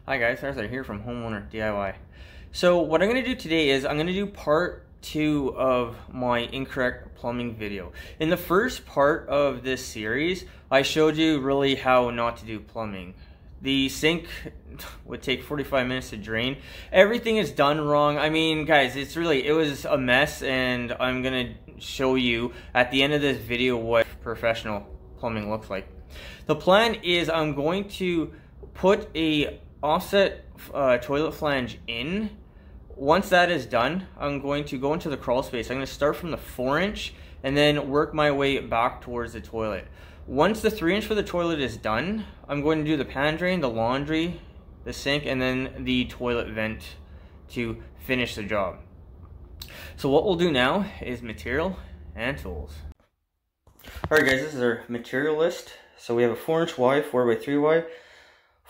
Hi guys, Arthur here from Homeowner DIY. So what I'm going to do today is I'm going to do part 2 of my incorrect plumbing video. In the first part of this series, I showed you really how not to do plumbing. The sink would take 45 minutes to drain. Everything is done wrong. I mean, guys, it was a mess, and I'm going to show you at the end of this video what professional plumbing looks like. The plan is I'm going to put a offset toilet flange in. Once that is done, I'm going to go into the crawl space. I'm going to start from the 4-inch and then work my way back towards the toilet. Once the 3-inch for the toilet is done, I'm going to do the pan drain, the laundry, the sink, and then the toilet vent to finish the job. So what we'll do now is material and tools. Alright guys, this is our material list. So we have a 4-inch Y, 4x3Y,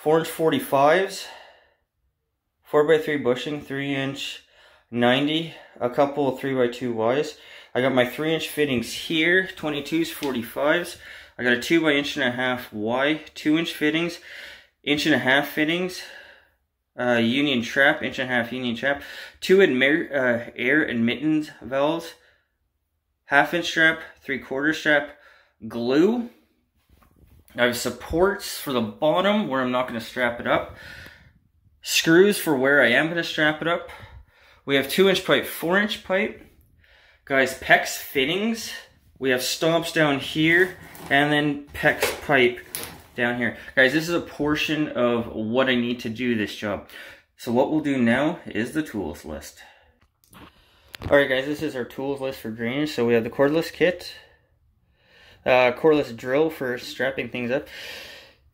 4-inch 45s, 4x3 bushing, 3-inch 90, a couple 3x2Ys. I got my 3-inch fittings here, 22s, 45s. I got a 2x1.5 Y, 2-inch fittings, 1.5 fittings, union trap, 1.5 union trap, 2 air admittance valves, 1/2-inch strap, 3/4 strap, glue. I have supports for the bottom where I'm not going to strap it up, screws for where I am going to strap it up. We have 2-inch pipe, 4-inch pipe. Guys, PEX fittings. We have stomps down here, and then PEX pipe down here. Guys, this is a portion of what I need to do this job. So what we'll do now is the tools list. Alright guys, this is our tools list for drainage. So we have the cordless kit, cordless drill for strapping things up.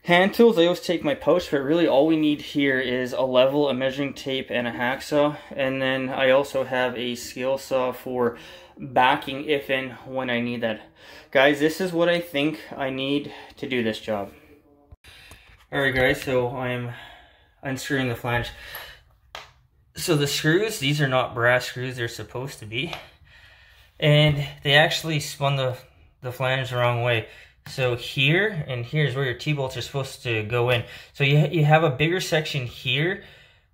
Hand tools, I always take my pouch, but really all we need here is a level, a measuring tape, and a hacksaw. And then I also have a scale saw for backing if and when I need that. Guys, this is what I think I need to do this job. Alright guys, so I'm unscrewing the flange. So the screws, these are not brass screws, they're supposed to be. And they actually spun the flange the wrong way. So here and here's where your T-bolts are supposed to go in. So you have a bigger section here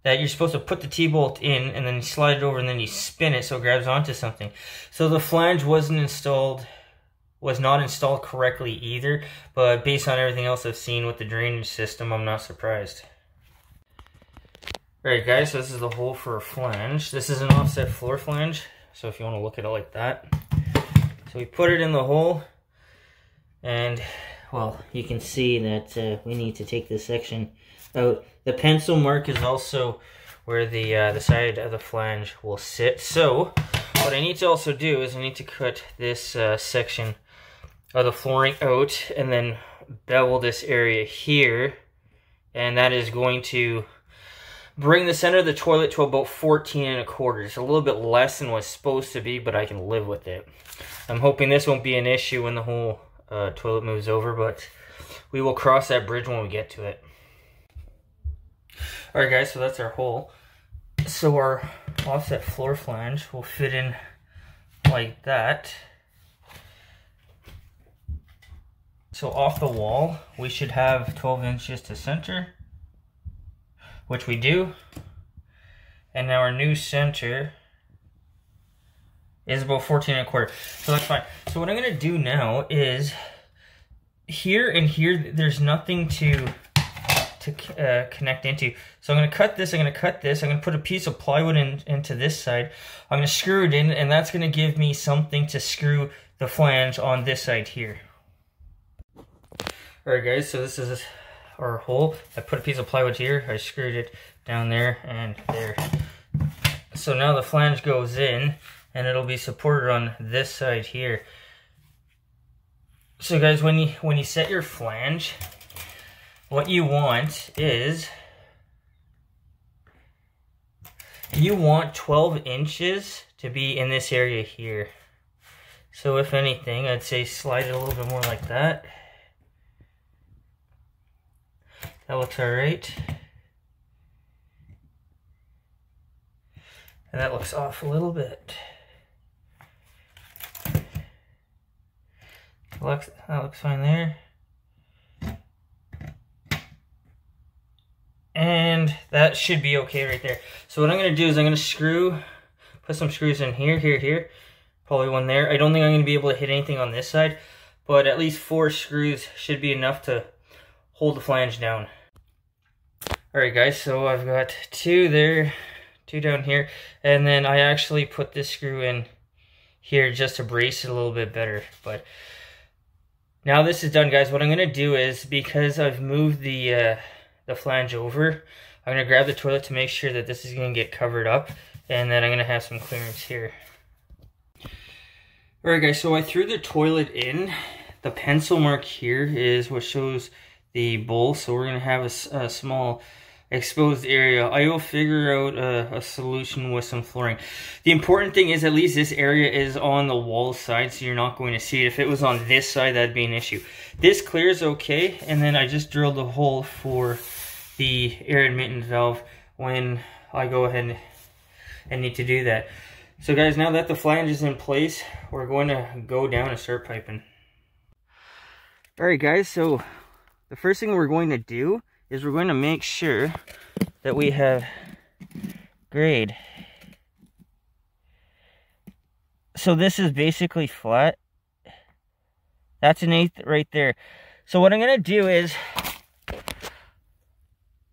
that you're supposed to put the T-bolt in, and then you slide it over, and then you spin it so it grabs onto something. So the flange was not installed correctly either, but based on everything else I've seen with the drainage system, I'm not surprised. Alright guys, so this is the hole for a flange. This is an offset floor flange, so if you want to look at it like that. So we put it in the hole, and well, you can see that we need to take this section out. The pencil mark is also where the side of the flange will sit. So what I need to also do is I need to cut this section of the flooring out and then bevel this area here, and that is going to bring the center of the toilet to about 14.25. It's a little bit less than what's supposed to be, but I can live with it. I'm hoping this won't be an issue when the whole toilet moves over, but we will cross that bridge when we get to it. Alright guys, so that's our hole. So our offset floor flange will fit in like that. So off the wall, we should have 12 inches to center, which we do. And now our new center is about 14.25, so that's fine. So what I'm going to do now is here and here, there's nothing to connect into. So I'm going to cut this, I'm going to cut this, I'm going to put a piece of plywood into this side. I'm going to screw it in, and that's going to give me something to screw the flange on this side here. Alright guys, so this is our hole. I put a piece of plywood here, I screwed it down there and there. So now the flange goes in, and it'll be supported on this side here. So guys, when you set your flange, what you want is, you want 12 inches to be in this area here. So if anything, I'd say slide it a little bit more like that. That looks alright. And that looks off a little bit. That looks fine there. And and that should be okay right there. So what I'm going to do is I'm going to put some screws in here, here, probably one there. I don't think I'm going to be able to hit anything on this side, but at least 4 screws should be enough to hold the flange down. Alright guys, so I've got 2 there, 2 down here, and then I actually put this screw in here just to brace it a little bit better. But now this is done, guys. What I'm going to do is, because I've moved the flange over, I'm going to grab the toilet to make sure that this is going to get covered up, and then I'm going to have some clearance here. Alright guys, so I threw the toilet in. The pencil mark here is what shows the bowl, so we're going to have a small exposed area. I will figure out a solution with some flooring. The important thing is at least this area is on the wall side, so you're not going to see it. If it was on this side, that'd be an issue. This clears okay, and then I just drilled a hole for the air admittance valve when I go ahead and need to do that. So guys, now that the flange is in place, we're going to go down and start piping. Alright guys, so the first thing we're going to do is we're going to make sure that we have grade. So this is basically flat. That's an 1/8 right there. So what I'm going to do is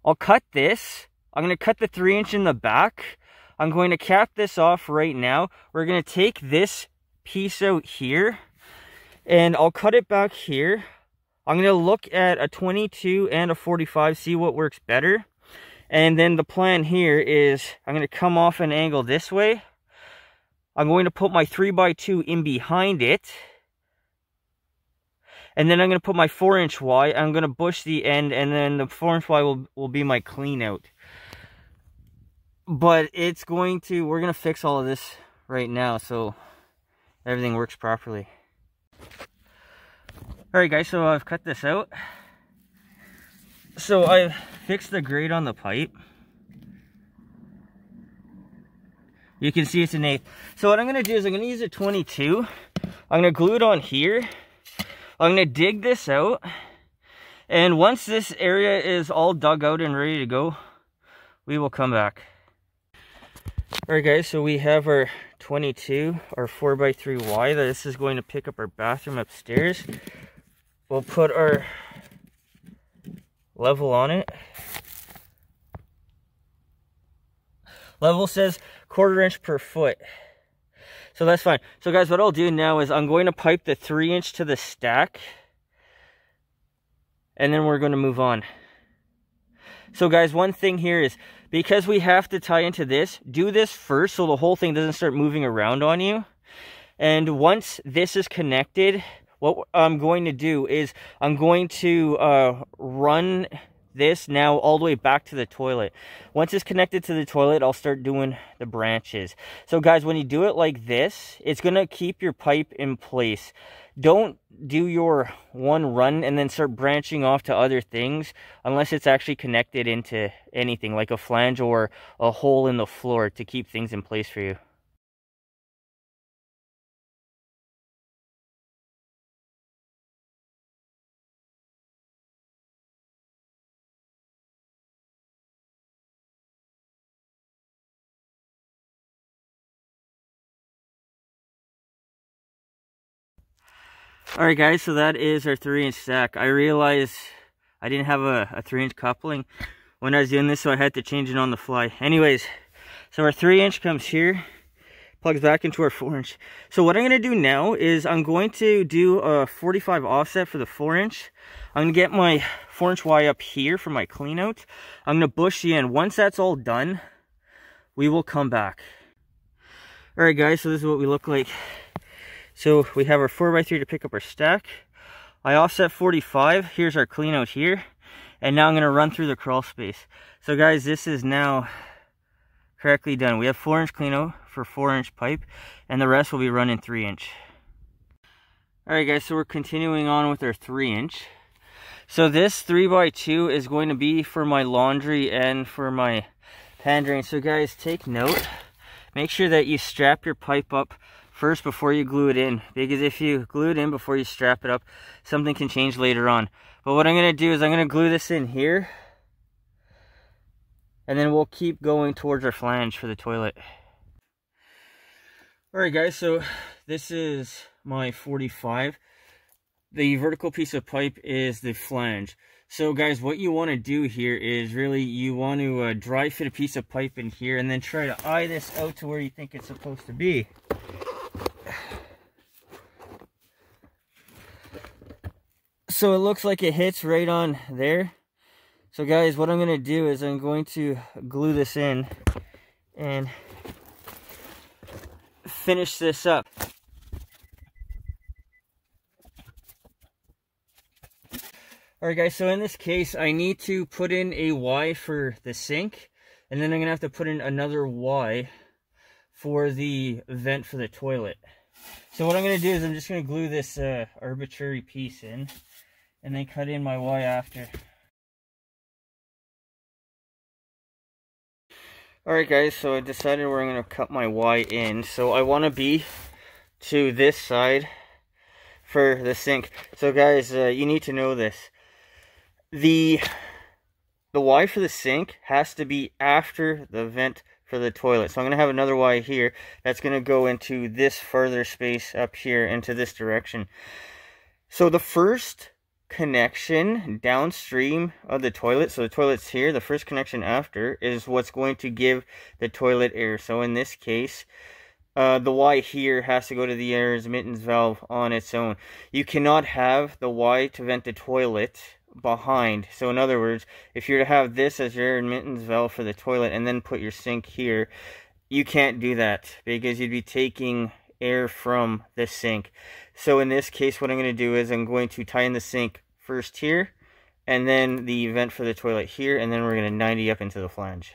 I'll cut this. I'm going to cut the 3" in the back. I'm going to cap this off right now. We're going to take this piece out here and I'll cut it back here. I'm going to look at a 22 and a 45, see what works better. And then the plan here is I'm going to come off an angle this way. I'm going to put my 3x2 in behind it. And then I'm going to put my 4" Y. I'm going to bush the end, and then the 4" Y will be my clean out. But we're going to fix all of this right now so everything works properly. Alright guys, so I've cut this out. So I've fixed the grade on the pipe. You can see it's an 1/8. So what I'm going to do is I'm going to use a 22. I'm going to glue it on here. I'm going to dig this out. And once this area is all dug out and ready to go, we will come back. Alright guys, so we have our 22, our 4x3Y. This is going to pick up our bathroom upstairs. We'll put our level on it. Level says 1/4 inch per foot. So that's fine. So guys, what I'll do now is I'm going to pipe the 3" to the stack. And then we're going to move on. So guys, one thing here is, because we have to tie into this, do this first so the whole thing doesn't start moving around on you. And once this is connected, what I'm going to do is I'm going to run this now all the way back to the toilet. Once it's connected to the toilet, I'll start doing the branches. So guys, when you do it like this, it's going to keep your pipe in place. Don't do your one run and then start branching off to other things unless it's actually connected into anything like a flange or a hole in the floor to keep things in place for you. Alright guys, so that is our 3" stack. I realized I didn't have a 3" coupling when I was doing this, so I had to change it on the fly. Anyways, so our 3" comes here, plugs back into our 4". So what I'm going to do now is I'm going to do a 45 offset for the 4". I'm going to get my 4" Y up here for my clean out. I'm going to bush the end. Once that's all done, we will come back. Alright guys, so this is what we look like. So we have our 4x3 to pick up our stack. I offset 45. Here's our clean out here. And now I'm going to run through the crawl space. So guys, this is now correctly done. We have 4" clean out for 4" pipe, and the rest will be running 3". Alright guys, so we're continuing on with our 3". So this 3x2 is going to be for my laundry and for my pan drain. So guys, take note. Make sure that you strap your pipe up first before you glue it in, because if you glue it in before you strap it up, something can change later on. But what I'm going to do is I'm going to glue this in here, and then we'll keep going towards our flange for the toilet. Alright guys, so this is my 45. The vertical piece of pipe is the flange. So guys, what you want to do here is really you want to dry fit a piece of pipe in here and then try to eye this out to where you think it's supposed to be. So it looks like it hits right on there. So guys, what I'm going to do is I'm going to glue this in and finish this up. Alright guys, so in this case, I need to put in a Y for the sink, and then I'm going to have to put in another Y for the vent for the toilet. So what I'm going to do is I'm just going to glue this arbitrary piece in, and then cut in my Y after. Alright guys, so I decided where I'm going to cut my Y in. So I want to be to this side for the sink. So guys, you need to know this. The Y for the sink has to be after the vent for the toilet. So I'm going to have another Y here that's going to go into this further space up here into this direction. So the first connection downstream of the toilet, so the toilet's here, the first connection after is what's going to give the toilet air. So in this case, the Y here has to go to the air admittance valve on its own. You cannot have the Y to vent the toilet behind. So in other words, if you're to have this as your air admittance valve for the toilet and then put your sink here, you can't do that because you'd be taking air from the sink. So in this case, what I'm going to do is I'm going to tie in the sink first here, and then the vent for the toilet here, and then we're going to 90 up into the flange.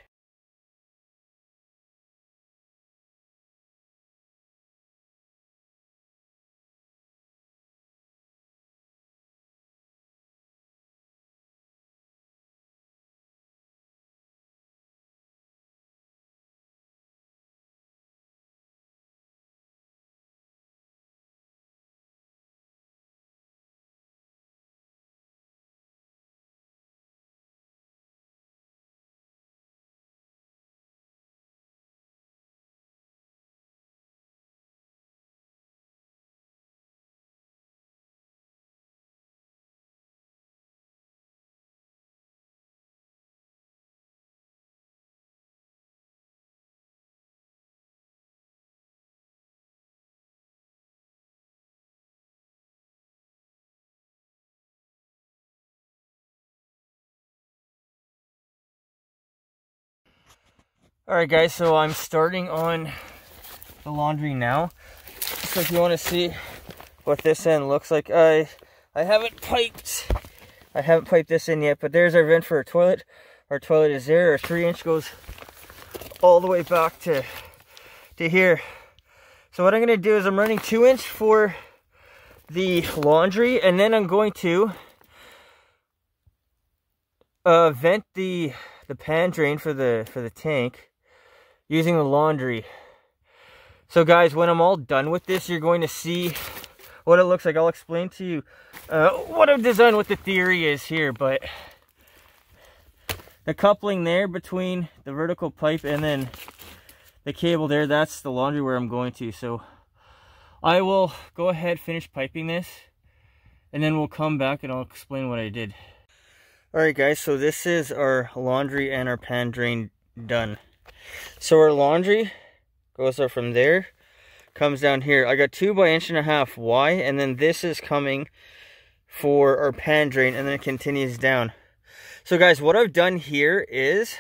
Alright guys, so I'm starting on the laundry now. So if you want to see what this end looks like, I haven't piped this in yet, but there's our vent for our toilet. Our toilet is there. Our 3-inch goes all the way back to here. So what I'm going to do is I'm running 2-inch for the laundry, and then I'm going to vent the pan drain for the tank using the laundry. So guys, when I'm all done with this, you're going to see what it looks like. I'll explain to you what I've designed, what the theory is here, but the coupling there between the vertical pipe and then the cable there, that's the laundry where I'm going to. So I will go ahead, finish piping this, and then we'll come back and I'll explain what I did. Alright guys, so this is our laundry and our pan drain done. So our laundry goes up from there, comes down here. I got 2 by 1.5 Y, and then this is coming for our pan drain, and then it continues down. So guys, what I've done here is,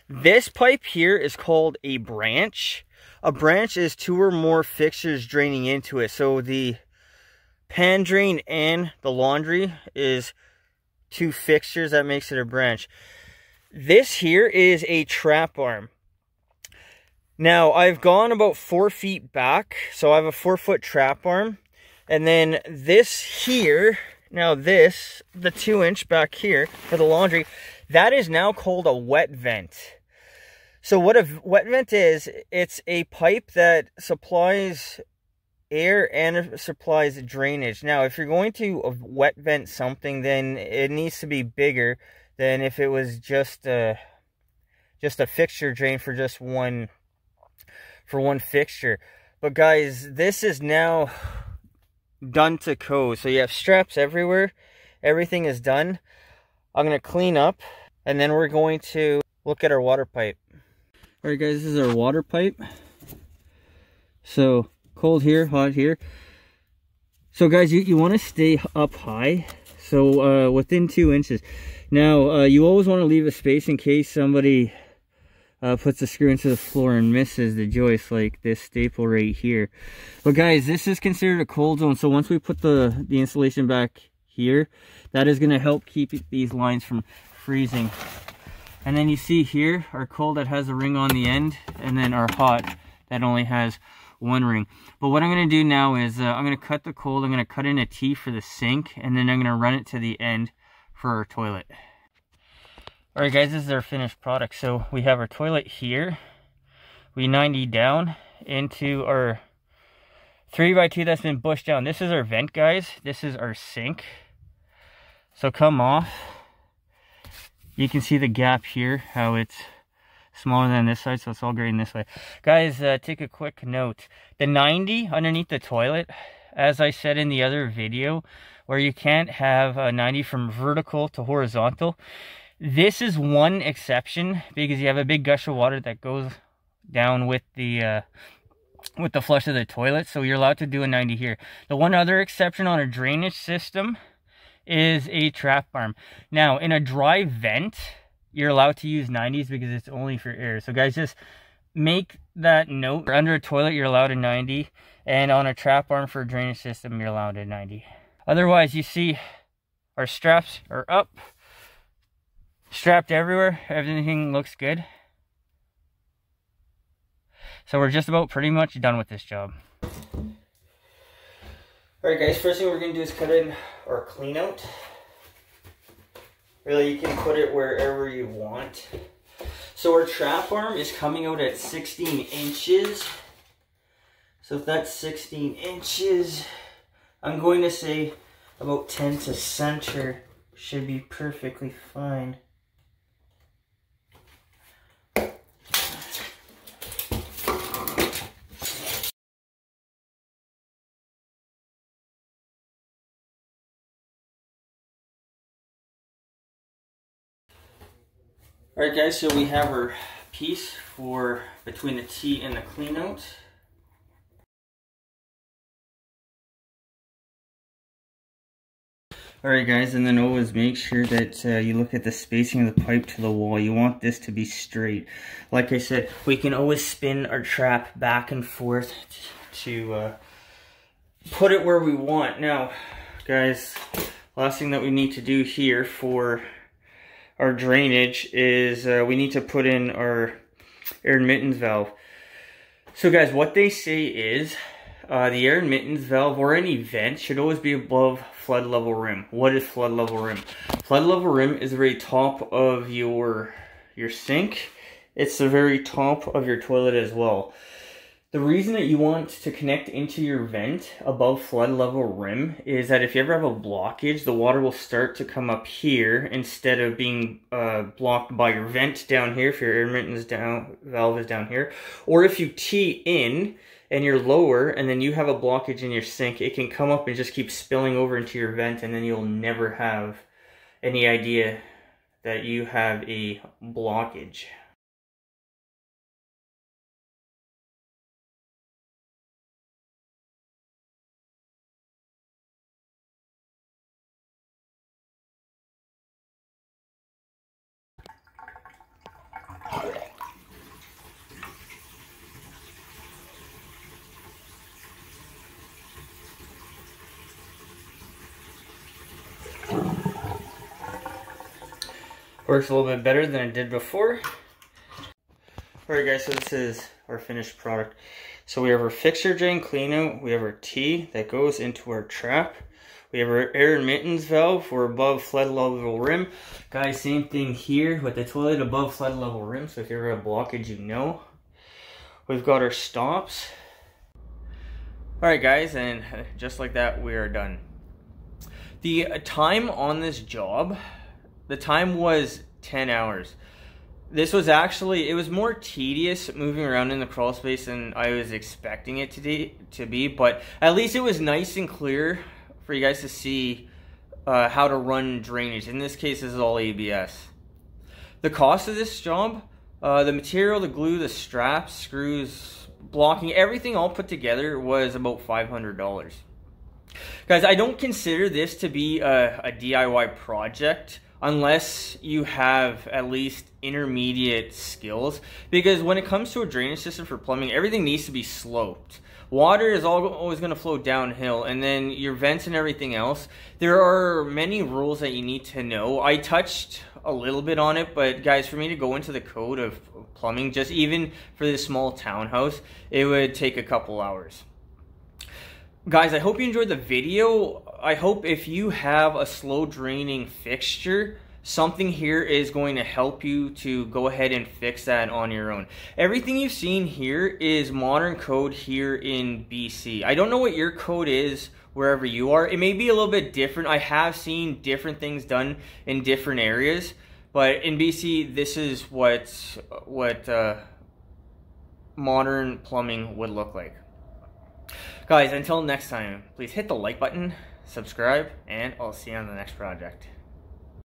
this pipe here is called a branch. A branch is 2 or more fixtures draining into it. So the pan drain and the laundry is 2 fixtures, that makes it a branch. This here is a trap arm. Now I've gone about 4 feet back, so I have a 4-foot trap arm, and then this here, now this, the 2-inch back here for the laundry, that is now called a wet vent. So what a wet vent is, it's a pipe that supplies air and supplies drainage. Now if you're going to wet vent something, then it needs to be bigger than if it was just just a fixture drain for just one fixture. But guys, this is now done to code. So you have straps everywhere. Everything is done. I'm going to clean up, and then we're going to look at our water pipe. All right, guys, this is our water pipe. So cold here, hot here. So guys, you want to stay up high. So within 2 inches. Now, you always want to leave a space in case somebody puts the screw into the floor and misses the joist, like this staple right here. But guys, this is considered a cold zone. So once we put the insulation back here, that is going to help keep these lines from freezing. And then you see here our cold that has a ring on the end, and then our hot that only has one ring. But what I'm going to do now is I'm going to cut the cold. I'm going to cut in a T for the sink, and then I'm going to run it to the end for our toilet. All right, guys, this is our finished product. So we have our toilet here. We 90 down into our 3x2 that's been bushed down. This is our vent, guys. This is our sink. So come off. You can see the gap here, how it's smaller than this side, so it's all grading this way. Guys, take a quick note. The 90 underneath the toilet, as I said in the other video, where you can't have a 90 from vertical to horizontal. This is one exception because you have a big gush of water that goes down with the flush of the toilet, so you're allowed to do a 90 here. The one other exception on a drainage system is a trap arm. Now, in a dry vent, you're allowed to use 90s because it's only for air. So guys, just make that note. Under a toilet, you're allowed a 90, and on a trap arm for a drainage system, you're allowed a 90. Otherwise, you see our straps are up. Strapped everywhere, everything looks good. So we're just about pretty much done with this job. Alright guys, first thing we're going to do is cut in our clean out. Really, you can put it wherever you want. So our trap arm is coming out at 16 inches. So if that's 16 inches, I'm going to say about 10 to center should be perfectly fine. Alright guys, so we have our piece for between the T and the clean out. Alright guys, and then always make sure that you look at the spacing of the pipe to the wall. You want this to be straight. Like I said, we can always spin our trap back and forth to put it where we want. Now guys, last thing that we need to do here for our drainage is we need to put in our air admittance valve. So guys, what they say is the air admittance valve or any vent should always be above flood level rim. What is flood level rim? Flood level rim is the very top of your sink. It's the very top of your toilet as well. The reason that you want to connect into your vent above flood level rim is that if you ever have a blockage, the water will start to come up here instead of being blocked by your vent down here if your air admittance valve is down here. Or if you tee in and you're lower and then you have a blockage in your sink, it can come up and just keep spilling over into your vent, and then you'll never have any idea that you have a blockage. Works a little bit better than it did before. Alright guys, so this is our finished product. So we have our fixture drain clean out, we have our T that goes into our trap, we have our air admittance valve for above flood level rim. Guys, same thing here with the toilet above flood level rim, so if you ever have a blockage, you know. We've got our stops. Alright guys, and just like that, we are done. The time on this job, the time was 10 hours. This was actually, it was more tedious moving around in the crawl space than I was expecting it to be, but at least it was nice and clear for you guys to see how to run drainage. In this case, this is all ABS. The cost of this job, the material, the glue, the straps, screws, blocking, everything all put together was about $500. Guys, I don't consider this to be a DIY project unless you have at least intermediate skills, because when it comes to a drainage system for plumbing, everything needs to be sloped. Water is always going to flow downhill, and then your vents and everything else, there are many rules that you need to know. I touched a little bit on it, but guys, for me to go into the code of plumbing, just even for this small townhouse, it would take a couple hours. Guys, I hope you enjoyed the video. I hope if you have a slow draining fixture, something here is going to help you to go ahead and fix that on your own. Everything you've seen here is modern code here in BC. I don't know what your code is wherever you are. It may be a little bit different. I have seen different things done in different areas, but in BC, this is what modern plumbing would look like. Guys, until next time, please hit the like button, subscribe, and I'll see you on the next project.